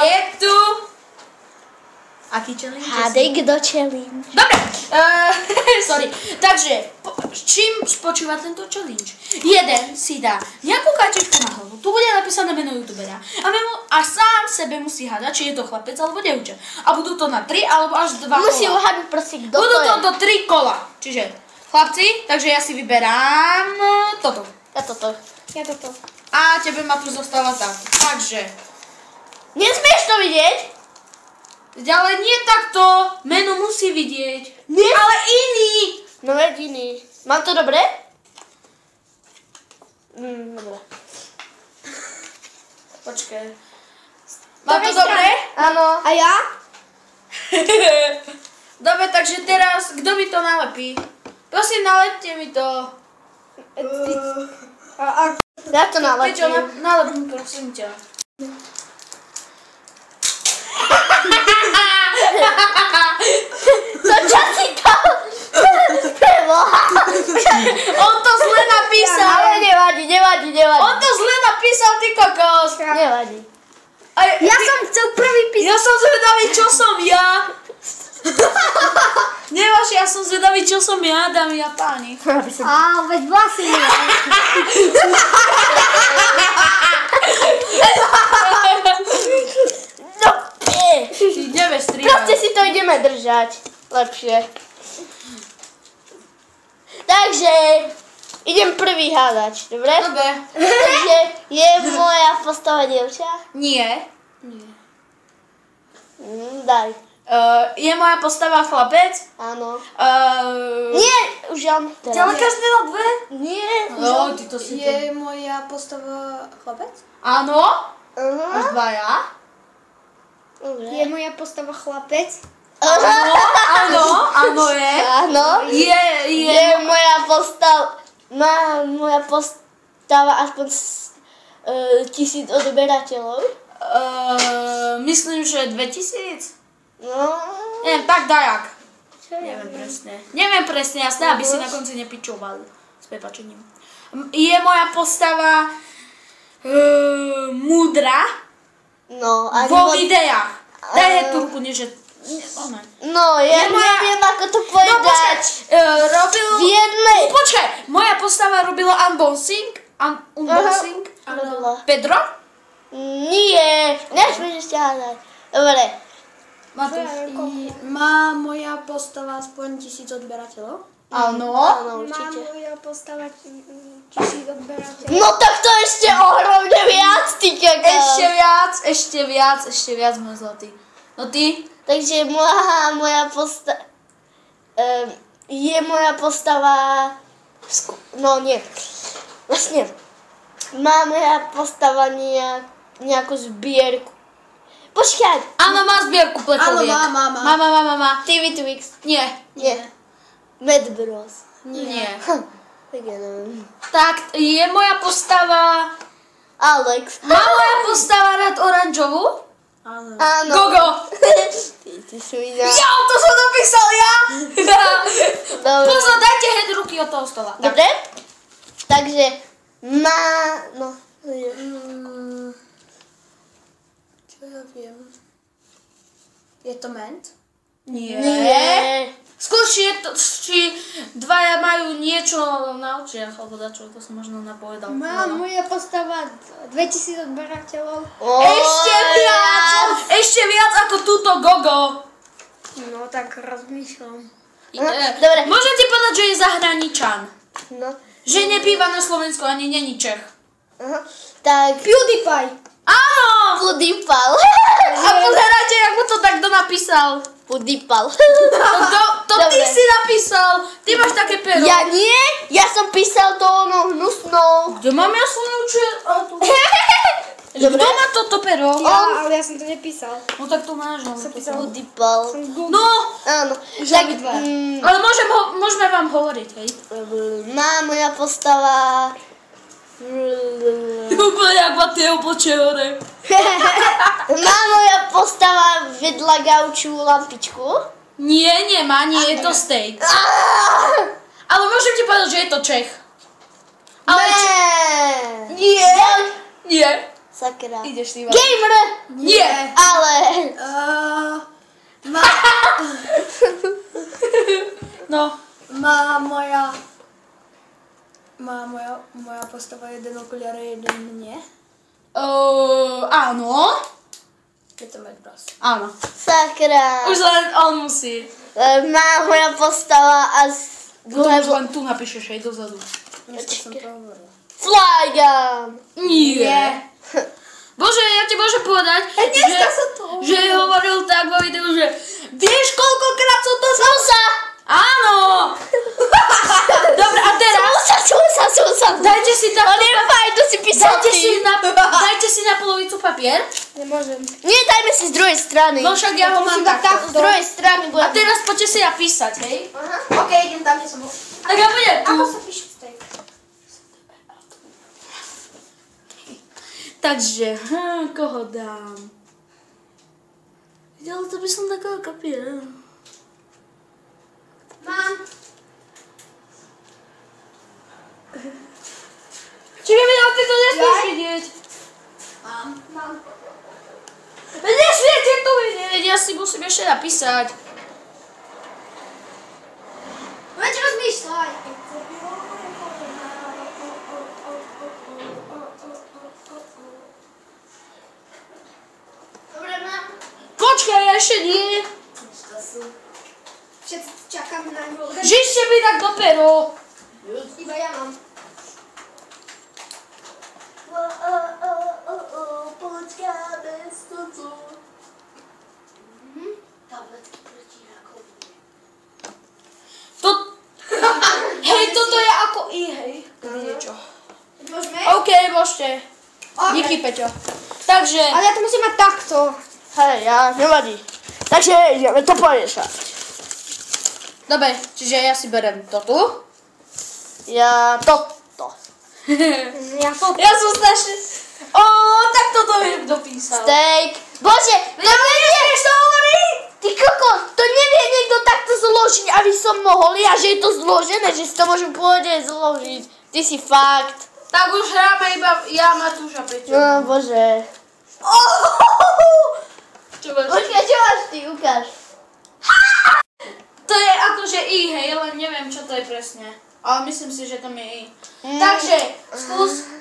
je tu... Aký challenge? Hádej, kdo challenge. Dobre, sorry. Takže, čím spočíva tento challenge? Jeden si dá nejakú kartičku na hlavu, tu bude napísané meno youtubera a sám sebe musí hádať, či je to chlapec alebo dievča. A budú to na 3 alebo až 2 kola. Musí uhádnuť prosím, kto to je. Budú to do 3 kola. Čiže, chlapci, takže ja si vyberám toto. Ja toto. A tebe ma tu zostáva tak. Takže, Nesmieš to vidieť? ale nie takto, meno musí vidieť. Nie. Ale iný. No veď iný. Mám to dobre? Dobre. Počkaj. Mám to dobre? Áno. A ja? Dobre, takže teraz, kto mi to nalepí? Prosím, nalepte mi to. Ja to Peťo, nalepím. nalep mi, prosím ťa. To čo si to? Preboha. On to zle napísal. Ale nevadí. On to zle napísal, ty kokos. Nevadí. Ja som chcel prvý písať. Ja som zvedavý, čo som ja. Nemáš, ja som zvedavý, čo som ja, dámy a páni. Veď vlasy nie. No, Ideme strihať. proste si to ideme držať. Lepšie. Takže, idem prvý hádať, dobre? Dobre. Takže, je moja postava dievča? Nie. Daj. Je moja postava chlapec? Áno. Nie, už mám teraz. Ale každý na dve? Nie, už No, mám. ty to si... Je moja postava chlapec? Áno? Až dvaja? Dobre. moja postava chlapec? Áno je. Áno. Je moja postava aspoň 1000 odberateľov. Myslím, že 2000? No. Neviem, tak dajak. Neviem presne, jasné, aby si na konci nepičoval. S prepačením. Je moja postava múdra No, ani vo videách. Daj tu ruku, nie že... No, ja neviem, ako to povedať. Robil... V jednej... Počkaj, moja postava robila unboxing. Unboxing. Robila. Pedro? Nie, nesmieš ešte hádať. Dobre. Má moja postava aspoň 1000 odberateľov? Áno. Áno, určite. moja postava 1000 odberateľov? No tak to ešte ohromne viac, ty kakao. Ešte viac, môj zlatý. No ty? Takže moja postava... je moja postava... No nie. Vlastne. Má moja postava nejakú zbierku. Počkaj. Áno, má zbierku plechoviek. Áno, má. Má. TV Twix. Nie. Mad Bros. Nie. Tak ja neviem. Tak, je moja postava... Alex. Má moja postava rád oranžovú? Áno. Gogo. Ty svina. Ja, to som napísal ja. Dobre. Pozor, dajte head ruky od toho stola. Dobre? Takže má... No. Čo ja viem? Je to ment? Nie. Skôr, či dvaja majú niečo na očiach, alebo dačo, to som možno napovedal. Má moja postava 2000 odberateľov? Ešte viac ako túto Gogo. No tak rozmýšľam. Dobre. Môžem ti povedať, že je zahraničan. No. Že nebýva na Slovensku, ani není Čech. Aha. Tak... PewDiePie! Áno! Pudipal. A pozerajte, jak mu to takto napísal. Pudipal. To ty Dobre. si napísal. Ty máš také pero. Ja nie, ja som písal to ono hnusnou. Kde mám ja svoju Dobre. Kto má toto pero? Ale ja som to nepísal. No tak to máš. Pudipal. No, Áno. Už Tak, obidva. ale môžeme vám hovoriť, hej? má moja postava... Úplne jak Mateo Počehore. Má moja postava vedľa gauču lampičku? Nie, nemá, nie je to steak. Ale môžem ti povedať, že je to Čech. Ale Nie. Nie. Sakra. Ideš si, Gamer! Nie. Ale... No. Moja postava jeden okuliar a jeden mě. Áno. Je to Mac Bros. Áno. Sakra. Už len on musí. Má moja postava a... Potom už len tu napíšeš aj dozadu. Dneska jsem to hovorila. Flygun. Nie. Bože, ja ti môžem povedať, že hovoril tak vo videu, že vieš, koľkokrát som to Susa. Áno. Dobre, a teraz Susa. dajte si takto On je fajn, to si písal ty. dajte si na polovicu papier. Nemôžem. Nie, dajme si z druhej strany. No však ja ho mám takto. Z druhej strany A bude. teraz poďte si napísať, hej? Aha. Ok, idem tam, kde som bol. Tak ja budem tu. Ako sa píše steak? Takže, koho dám? Ale to by som takého papiera. Mám. Čekaj, ale ty to nesmieš vidieť. Mám. Nesmiete to vidieť, ja si musím ešte napísať. Veď rozmýšľaj. Dobre, mám. Počkaj, ešte nie. Všetci čakám na ňu. Žište mi tak do pero. Iba ja mám. Počkáme stucu. Tabletky proti rakovine. Hej, toto je ako hej. Niečo. Môžeme? OK, môžete. Díky, Peťo. Takže, Ale ja to musím mať takto. Hej, ja, nevadí. Takže ideme to pomiešať. dobre, čiže ja si berem to tu. Ja toto. Ja to... Ja som strašne... tak toto viem, kto písal. Steak. Bože, to nevie, to hovorí? ty kokos, to nevie niekto takto zložiť, aby som mohol ja, že je to zložené, že si to môžem pôjde zložiť. Ty si fakt. Tak už hráme iba ja, Matúš a Peťo. No bože. Čo máš? Počkaj, čo máš ty, ukáž. To je akože hej, len neviem, čo to je presne. Ale myslím si, že tam je Takže, skús.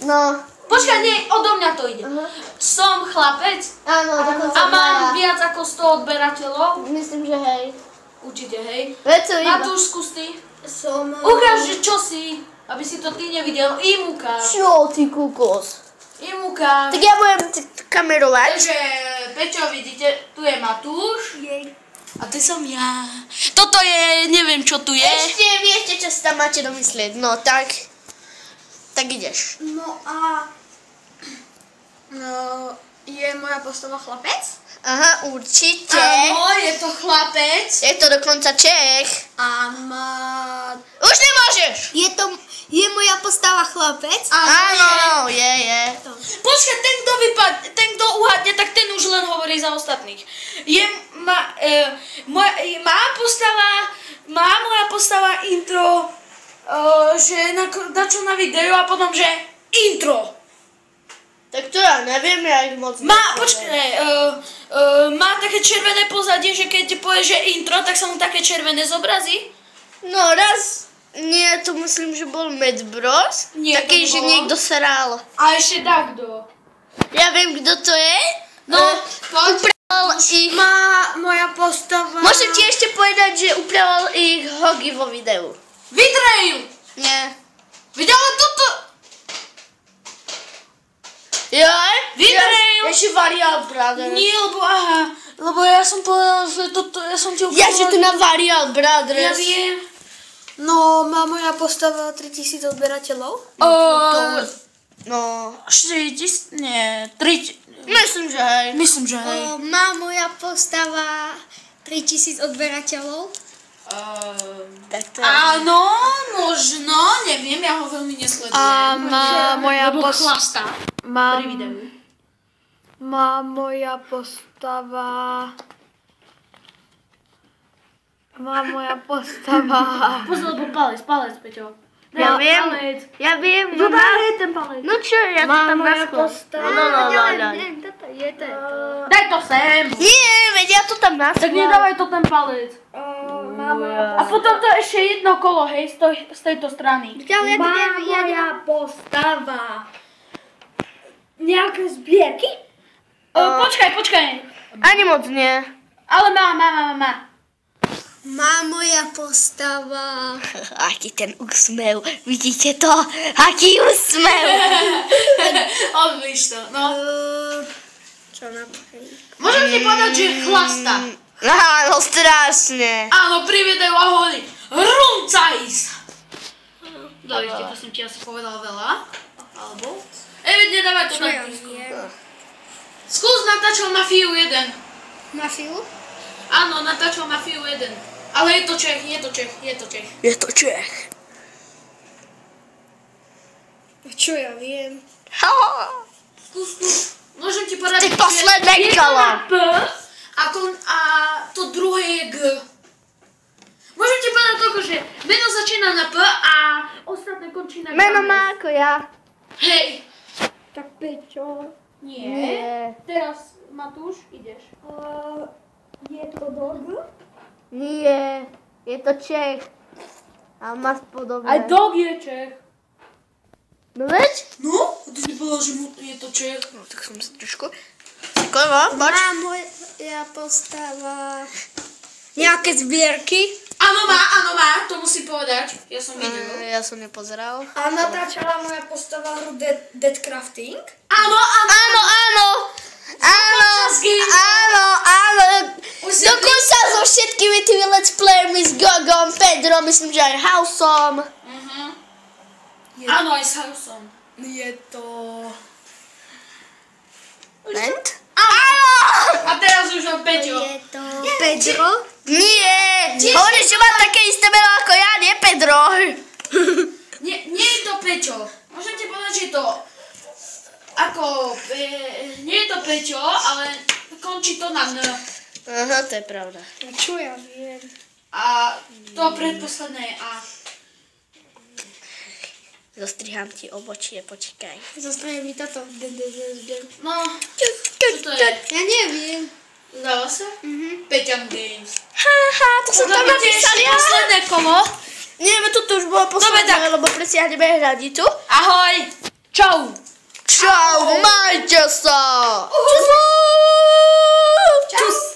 No. Počkaj, nie, odo mňa to ide. Som chlapec Áno, dokonca a mám dvaja. viac ako 100 odberateľov. Myslím, že hej. Určite, hej. Veď to iba. Matúš, skús ty. Som... Ukáž, že čo si, aby si to ty nevidel. Im ukáž. Čo ty kokos? Im ukáž. Tak ja budem kamerovať. Takže, Peťo, vidíte, tu je Matúš. Jej. A ty som ja. Toto je, neviem čo tu je. Ešte viete, čo si tam máte domyslieť. No tak. Tak ideš. No a... No, je moja postava chlapec? Aha, určite. Áno, je to chlapec. Je to dokonca Čech. A má... Už nemôžeš. Je moja postava chlapec? Áno, je. Počkaj, ten, kto uhádne, tak ten už len hovorí za ostatných. Má moja postava intro, že na čo na videu a potom, že intro. Tak to ja neviem, ja ich moc Má také červené pozadie, že keď ti povie, že intro, tak sa mu také červené zobrazí. No raz, nie, to myslím, že bol Mac Bros. Nie, Taký, to že nebolo. niekto seral. A ešte takto. Ja viem, kto to je. No, poď. Upravoval ich... Má moja postava... Môžem ti ešte povedať, že upravoval ich Hogi vo videu. Vidrejl! Nie. Videla toto? Joj? Vidrejl! Ešte Varial Brothers. Nie, lebo ja som povedal, že toto, ja som ti Ja, že to na Varial Ja Brothers. viem. No, má moja postava 3000 odberateľov? No, 4000, nie, 3, myslím, že hej. myslím, že hej. Má moja postava 3000 odberateľov? Tak to je. Áno, možno, neviem, ja ho veľmi nesledujem. A má moja Lebo postava... chlastá Mám... pri videu. Má moja postava... Má moja postava... Pozor, lebo palec, Peťo. Ja viem. Ja viem. No, je ten palec? no čo, ja to tam naschol. No. Je to. Daj to sem. Nie, veď ja to tam naschol. Tak nedávaj to ten palec. Mama. A potom to ešte jedno kolo, hej, z tejto strany. Moja postava. Nejaké zbierky? Počkaj. Ani moc nie. Ale má. Má moja postava. Aký ten úsmev, vidíte to? Aký úsmev. Odvíš to, no. Čo napríklad? Môžem ti povedať, že chlasta. Áno, strašne. Áno, privedajú a hovorí rumcajs. Dobre, to som ti asi povedal veľa. Alebo? Veď nedávaj to na písku. Skús natáčal Mafiu 1. Mafiu? Áno, natáčal Mafiu 1. Ale je to Čech. Je to Čech. Čo ja viem? Skús. Môžem ti povedať, Ty posledné kolo. P a to druhé je G. Môžem ti povedať toľko, že meno začína na P a ostatné končí na G. Meno má ako ja. Hej. Tak Peťo. Nie. Teraz, Matúš, ideš. Je to dog? Nie, je to Čech. A má podobné. Aj dog je Čech. No veď? No? A ty si povedal, že je to Čech. No tak som si trošku... Takovo, poď. Má moja postava. Nejaké zbierky? Áno má, to musím povedať. Ja som videl. Ja som nepozeral. A natáčala moja postava hru Dead Crafting? Áno. Dokonca so všetkými tými let's playermi, s Gogom, Pedrom, myslím, že aj Houseom. Áno, aj s Houseom. Je to... Ment? Áno! A teraz už len Peťo. Je to Pedro? Nie! Hovoríš, že má také isté meno ako ja, nie Pedro. Nie je to Peťo. Môžem ti povedať, že je to... Nie je to Peťo, ale končí to na N. Aha, to je pravda. Čo ja viem? A to predposledné je A. Zostrihám ti obočie, počkaj. Zostane mi toto. No, čo to je? Ja neviem. Zdáva sa? Peťan Games. Haha, to som tam napísal ja. Posledné kolo. Nie, toto už bolo posledné, lebo presiahneme hranicu. Ahoj. Čau. Čau, majte sa. Čus.